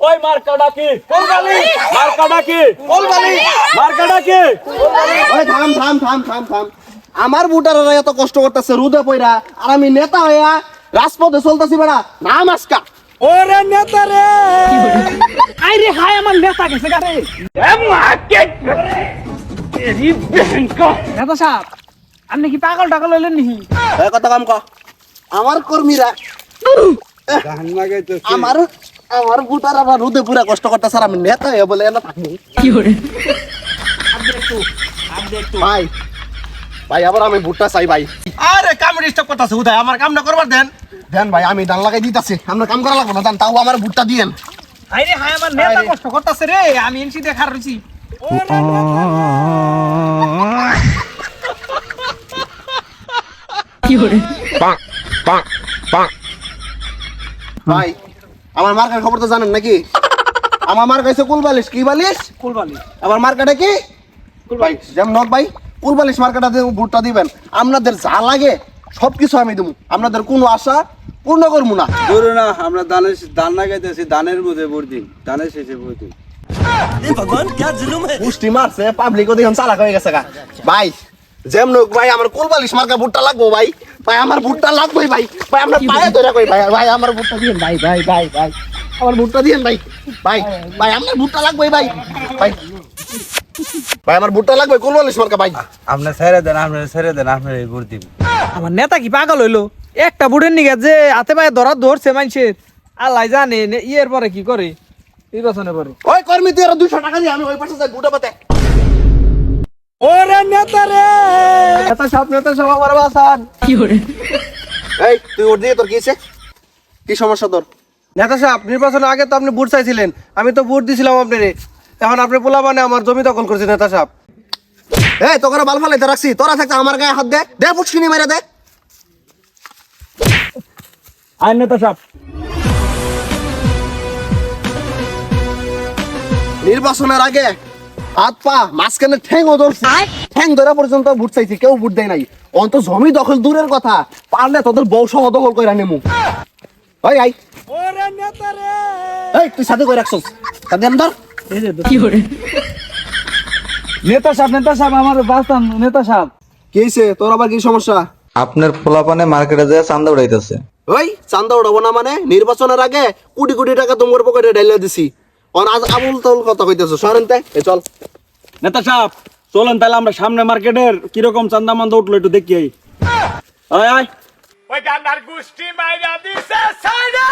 ওই মার্কাটা কি ফুলবালি মার্কাটা কি ফুলবালি মার্কাটা কি ওই থাম থাম থাম থাম থাম আমার ভোটাররা এত কষ্ট করতেছে রোদে পয়রা আর আমি নেতা হইয়া রাজপথে চলতেছি বেড়া নাম আজকা ওরে নেতা রে আইরে হায় আমার নেতা গেছে গারে নেতা সাহেব আপনি কি পাগল টাগল হইলেন নাকি কত কাম ক আমার কর্মীরা আমার আমার ভোটাররা রোদে পুরা কষ্ট করতেছে আর আমি নেতা হইয়া বলে না থাকবো কি করে ভাই ভাই আবার আমি ভোটটা চাই ভাই আরে কাম ডিস্টার্ব করতেছে উদয় আমার কামটা করবার দেন দেন ভাই আমি ধান লাগাই দিতেছি আমরা কাম করা লাগবো না দেন তাও আমার ভোটটা দিয়েন আইরে হায় আমার নেতা কষ্ট করতেছে রে আমি এনসি দেখার রইছি কি করে ভাই আমার মার্কার খবর তো জানেন নাকি আমার মার্কা হচ্ছে কুলবালিশ কি বালিশ ফুলবালি আবার মার্কাটা কি ভাই যেমন নক ভাই কুলবালিশ মার্কাটা দিয়ে ভোটটা দিবেন আপনাদের যা লাগে সবকিছু আমি দেবো আপনাদের কোনো আশা পূর্ণ করবো না ধরো না আমরা ধান লাগাইতেছি ধানের মধ্যে ভোট দিন ধানের শেষে ভোট দিন পুষ্টি মারছে পাবলিক ওদিকে চালাক হয়ে গেছে গা ভাই যেমন হোক ভাই আমার কুলবালিশ মার্কা ভোটটা লাগবো ভাই ভাই আমার ভোটটা লাগবেই ভাই ভাই আমরা পায়ে ধরে কই ভাই ভাই আমার ভোটটা দিয়েন ভাই ভাই ভাই ভাই আমার ভোটটা দিয়েন ভাই ভাই ভাই আমার ভোটটা লাগবেই ভাই ভাই ভাই আমার ভোটটা লাগবে কুলবালিশ মার্কা ভাই আপনার ছেড়ে দেন আপনার এই ভোট দিন আমার নেতা কি পাগল হইলো একটা বুড়ের নিগে যে হাতে পায়ে ধরা ধরছে মানুষের আল্লাহ জানে ইয়ের পরে কি করে নির্বাচনের পরে ওই কর্মী তুই আর 200 টাকা দিয়ে আমি ওই পাশে যাই ভোটা পাতে ওরে নেতা রে নেতা সব আমার বাসান কি করে এই তুই ওর দিয়ে তোর কি হইছে কি সমস্যা তোর নেতা সাহেব নির্বাচনের আগে তো আপনি ভোট চাইছিলেন আমি তো ভোট দিছিলাম আপনারে এখন আপনি পোলা মানে আমার জমি দখল করছে নেতা সাহেব এই তোকে বাল ফালাইতে রাখছি তোরা থাকতে আমার গায়ে হাত দে দে পুষ্কিনি মেরে দে আইন নেতা সাহেব নির্বাচনের আগে হাত পা মাঝখানে ঠ্যাংও ধরছি ঠ্যাং ধরা পর্যন্ত ভোট চাইছি কেউ ভোট দেয় নাই অন্ত জমি দখল দূরের কথা পারলে তোদের বউ সহ দখল করে নেমু ওই আই ওরে নেতা রে এই তুই সাথে কই রাখছস সাথে আম ধর কি করে নেতা সাহেব আমার বাসান নেতা সাহেব কি হইছে তোর আবার কি সমস্যা আপনার পোলাপানে মার্কেটে যায় চান্দা উড়াইতেছে ওই চান্দা উঠাবো না মানে নির্বাচনের আগে কোটি কোটি টাকা তোমার পকেটে ঢাইলা দিছি আর আজ আবুল তাবুল কথা কইতেছো সরেন তে এ চল নেতা সাহেব চলেন তাহলে আমরা সামনে মার্কেটের কিরকম চান্দা মান্দা উঠলো একটু দেখি আয় আয় ওই গান্ডার গোষ্ঠী মাইরা দিছে সাইরা